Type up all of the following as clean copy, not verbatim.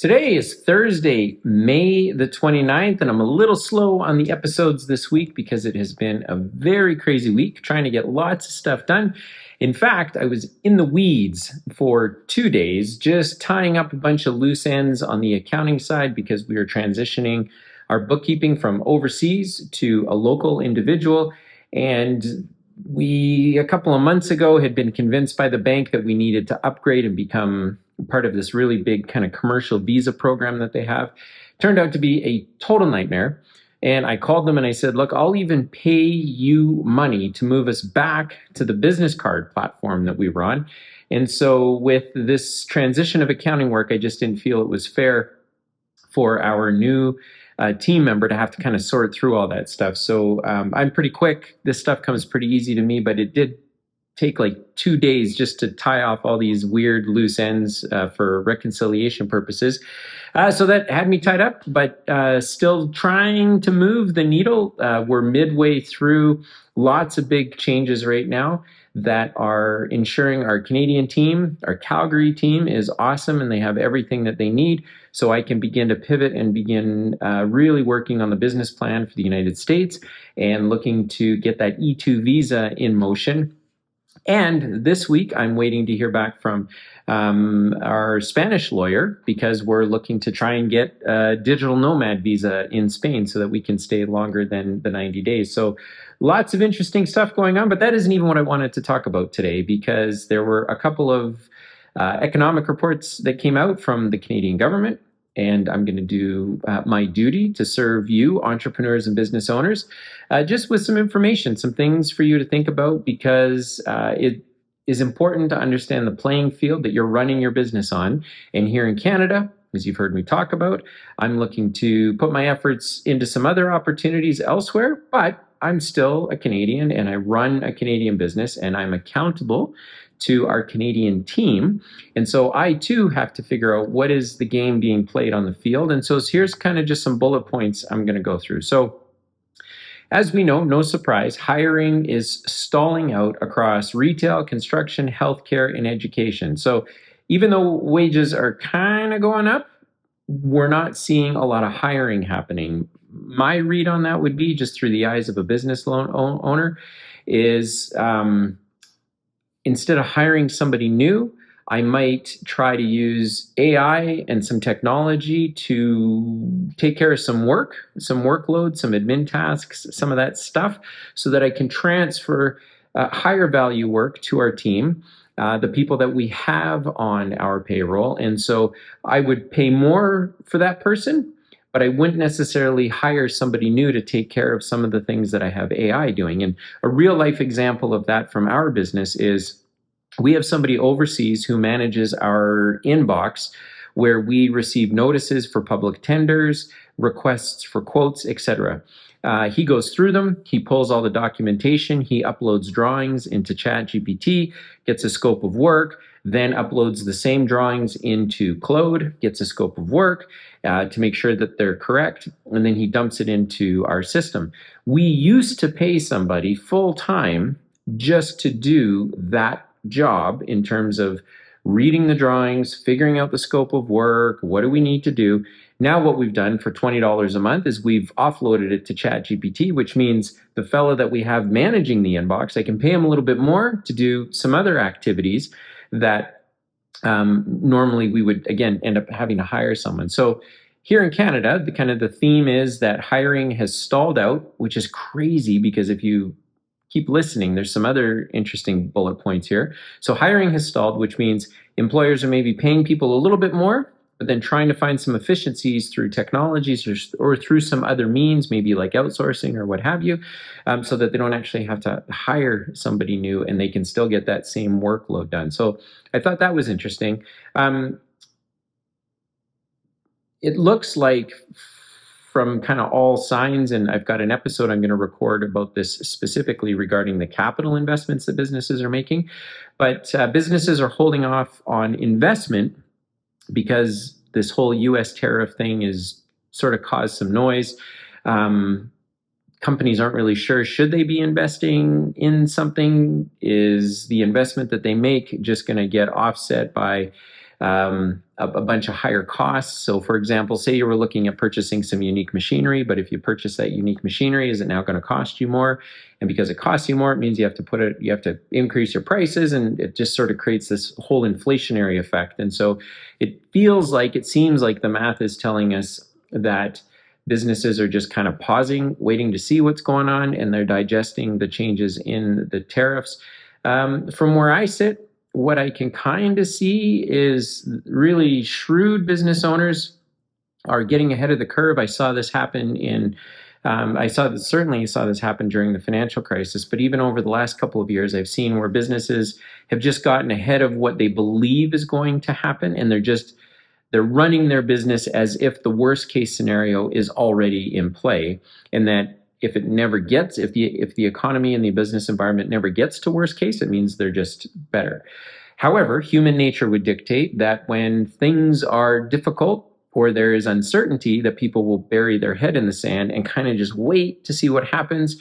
Today is Thursday, May the 29th, and I'm a little slow on the episodes this week because it has been a very crazy week trying to get lots of stuff done. In fact, I was in the weeds for 2 days just tying up a bunch of loose ends on the accounting side because we are transitioning our bookkeeping from overseas to a local individual. And we, a couple of months ago, had been convinced by the bank that we needed to upgrade and become part of this really big kind of commercial visa program that they have. Turned out to be a total nightmare. And I called them and I said, look, I'll even pay you money to move us back to the business card platform that we were on. And so with this transition of accounting work, I just didn't feel it was fair for our new team member to have to kind of sort through all that stuff. So I'm pretty quick. This stuff comes pretty easy to me, but it did take like 2 days just to tie off all these weird loose ends for reconciliation purposes. So that had me tied up, but still trying to move the needle. We're midway through lots of big changes right now that are ensuring our Canadian team, our Calgary team is awesome and they have everything that they need. So I can begin to pivot and begin really working on the business plan for the United States and looking to get that E2 visa in motion. And this week, I'm waiting to hear back from our Spanish lawyer because we're looking to try and get a digital nomad visa in Spain so that we can stay longer than the 90 days. So lots of interesting stuff going on, but that isn't even what I wanted to talk about today because there were a couple of economic reports that came out from the Canadian government. And I'm going to do my duty to serve you, entrepreneurs and business owners, just with some information, some things for you to think about because it is important to understand the playing field that you're running your business on. And here in Canada, as you've heard me talk about, I'm looking to put my efforts into some other opportunities elsewhere, but I'm still a Canadian and I run a Canadian business and I'm accountable to our Canadian team. And so I too have to figure out what is the game being played on the field. And so here's kind of just some bullet points I'm going to go through. So as we know, no surprise, hiring is stalling out across retail, construction, healthcare, and education. So even though wages are kind of going up, we're not seeing a lot of hiring happening. My read on that would be just through the eyes of a business loan owner is instead of hiring somebody new, I might try to use AI and some technology to take care of some work, some workload, some admin tasks, some of that stuff, so that I can transfer higher value work to our team, the people that we have on our payroll. And so I would pay more for that person, but I wouldn't necessarily hire somebody new to take care of some of the things that I have AI doing. And a real life example of that from our business is we have somebody overseas who manages our inbox where we receive notices for public tenders, requests for quotes, etc. He goes through them, he pulls all the documentation, he uploads drawings into ChatGPT, gets a scope of work, then uploads the same drawings into Claude, gets a scope of work to make sure that they're correct, and then he dumps it into our system. We used to pay somebody full time just to do that job in terms of reading the drawings, figuring out the scope of work, what do we need to do. Now what we've done for $20 a month is we've offloaded it to ChatGPT, which means the fellow that we have managing the inbox, I can pay him a little bit more to do some other activities that normally we would, again, end up having to hire someone. So here in Canada, the theme is that hiring has stalled out, which is crazy because if you keep listening, there's some other interesting bullet points here. So hiring has stalled, which means employers are maybe paying people a little bit more, but then trying to find some efficiencies through technologies or through some other means, maybe like outsourcing or what have you, so that they don't actually have to hire somebody new and they can still get that same workload done. So I thought that was interesting. It looks like from kind of all signs, and I've got an episode I'm going to record about this specifically regarding the capital investments that businesses are making, but businesses are holding off on investment because this whole US tariff thing is sort of caused some noise. Companies aren't really sure, should they be investing in something? Is the investment that they make just going to get offset by a bunch of higher costs. So for example, say you were looking at purchasing some unique machinery, but if you purchase that unique machinery, is it now going to cost you more? And because it costs you more, it means you have to increase your prices, and it just sort of creates this whole inflationary effect. And so it seems like the math is telling us that businesses are just kind of pausing, waiting to see what's going on, and they're digesting the changes in the tariffs. From where I sit, what I can kind of see is really shrewd business owners are getting ahead of the curve. I saw this happen certainly saw this happen during the financial crisis, but even over the last couple of years, I've seen where businesses have just gotten ahead of what they believe is going to happen, and they're running their business as if the worst case scenario is already in play, and that if the economy and the business environment never gets to worst case, it means they're just better. However, human nature would dictate that when things are difficult or there is uncertainty, that people will bury their head in the sand and kind of just wait to see what happens.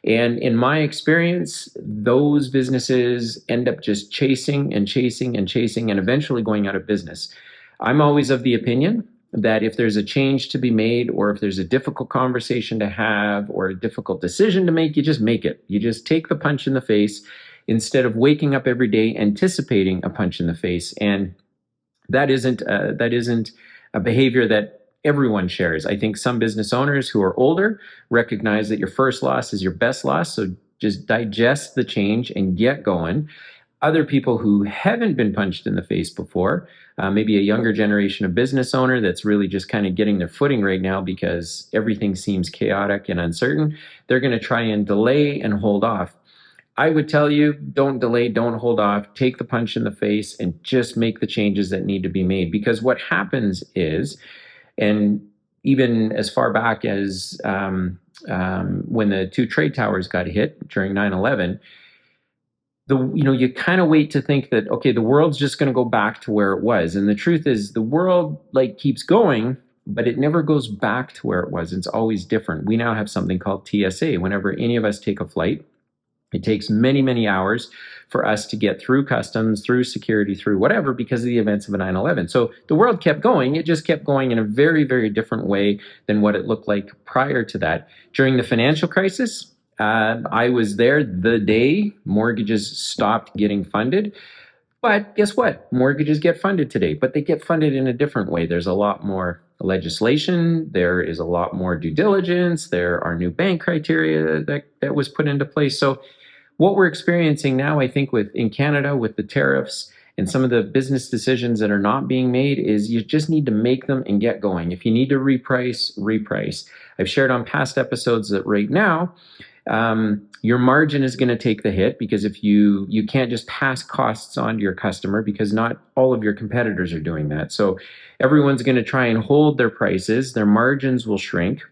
And in my experience, those businesses end up just chasing and chasing and chasing and eventually going out of business. I'm always of the opinion that if there's a change to be made, or if there's a difficult conversation to have or a difficult decision to make, you just make it. You just take the punch in the face instead of waking up every day anticipating a punch in the face. And that isn't a behavior that everyone shares. I think some business owners who are older recognize that your first loss is your best loss. So just digest the change and get going. Other people who haven't been punched in the face before, maybe a younger generation of business owner that's really just kind of getting their footing right now because everything seems chaotic and uncertain, they're going to try and delay and hold off. I would tell you, don't delay, don't hold off, take the punch in the face and just make the changes that need to be made. Because what happens is, and even as far back as when the two trade towers got hit during 9/11, you kind of wait to think that, okay, the world's just going to go back to where it was. And the truth is the world keeps going, but it never goes back to where it was. It's always different. We now have something called TSA. Whenever any of us take a flight, it takes many, many hours for us to get through customs, through security, through whatever, because of the events of 9/11. So the world kept going. It just kept going in a very, very different way than what it looked like prior to that. During the financial crisis, I was there the day mortgages stopped getting funded. But guess what? Mortgages get funded today, but they get funded in a different way. There's a lot more legislation. There is a lot more due diligence. There are new bank criteria that was put into place. So what we're experiencing now, I think, in Canada with the tariffs and some of the business decisions that are not being made, is you just need to make them and get going. If you need to reprice. I've shared on past episodes that right now, your margin is going to take the hit, because if you can't just pass costs on to your customer, because not all of your competitors are doing that. So everyone's going to try and hold their prices. Their margins will shrink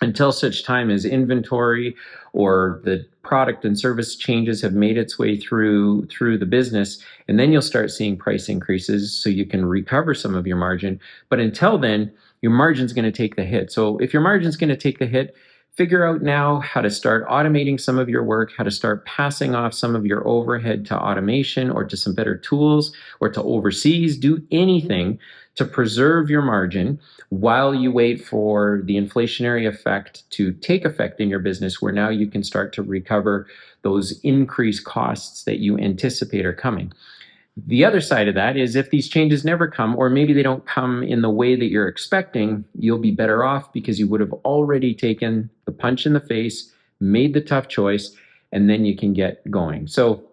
until such time as inventory or the product and service changes have made its way through the business. And then you'll start seeing price increases so you can recover some of your margin. But until then, your margin's going to take the hit. So if your margin's going to take the hit, figure out now how to start automating some of your work, how to start passing off some of your overhead to automation or to some better tools or to overseas. Do anything to preserve your margin while you wait for the inflationary effect to take effect in your business, where now you can start to recover those increased costs that you anticipate are coming. The other side of that is, if these changes never come, or maybe they don't come in the way that you're expecting, you'll be better off because you would have already taken the punch in the face, made the tough choice, and then you can get going. So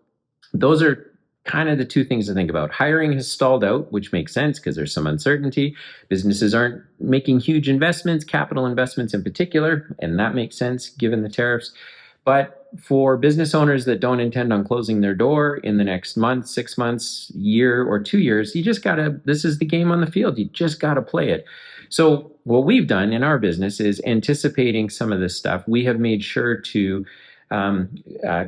those are kind of the two things to think about. Hiring has stalled out, which makes sense because there's some uncertainty. Businesses aren't making huge investments, capital investments in particular, and that makes sense given the tariffs. But for business owners that don't intend on closing their door in the next month, 6 months, year, or 2 years, this is the game on the field. You just got to play it. So what we've done in our business is, anticipating some of this stuff, we have made sure to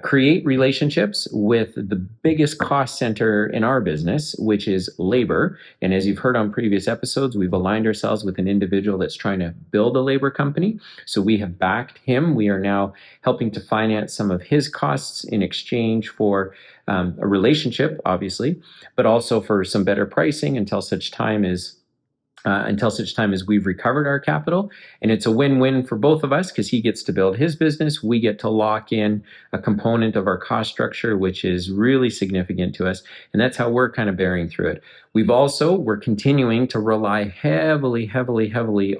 create relationships with the biggest cost center in our business, which is labor. And as you've heard on previous episodes, we've aligned ourselves with an individual that's trying to build a labor company. So we have backed him. We are now helping to finance some of his costs in exchange for a relationship, obviously, but also for some better pricing until such time as we've recovered our capital. And it's a win-win for both of us because he gets to build his business. We get to lock in a component of our cost structure, which is really significant to us. And that's how we're kind of bearing through it. We're continuing to rely heavily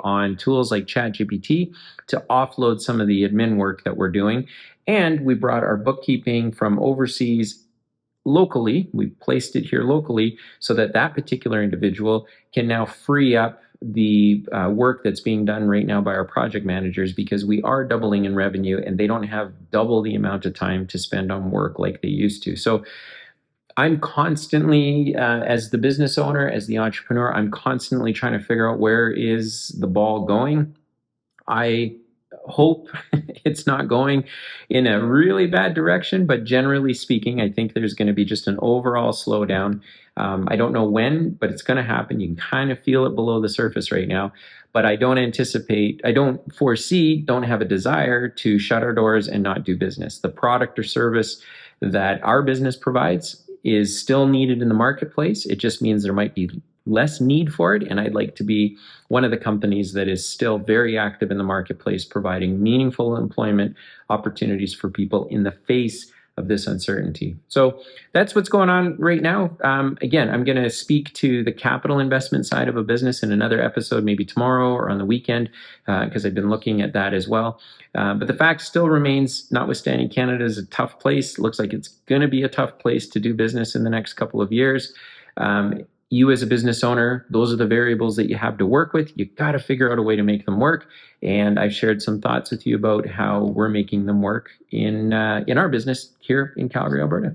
on tools like ChatGPT to offload some of the admin work that we're doing. And we brought our bookkeeping from overseas locally. We placed it here locally so that particular individual can now free up the work that's being done right now by our project managers, because we are doubling in revenue and they don't have double the amount of time to spend on work like they used to. So I'm constantly, as the business owner, as the entrepreneur, I'm constantly trying to figure out where is the ball going. I hope it's not going in a really bad direction, but generally speaking, I think there's going to be just an overall slowdown. I don't know when, but it's going to happen. You can kind of feel it below the surface right now, but I don't have a desire to shut our doors and not do business. The product or service that our business provides is still needed in the marketplace. It just means there might be less need for it. And I'd like to be one of the companies that is still very active in the marketplace, providing meaningful employment opportunities for people in the face of this uncertainty. So that's what's going on right now. Again, I'm going to speak to the capital investment side of a business in another episode, maybe tomorrow or on the weekend, because I've been looking at that as well. But the fact still remains, notwithstanding Canada is a tough place, looks like it's going to be a tough place to do business in the next couple of years. You as a business owner, those are the variables that you have to work with. You got to figure out a way to make them work. And I've shared some thoughts with you about how we're making them work in our business here in Calgary, Alberta.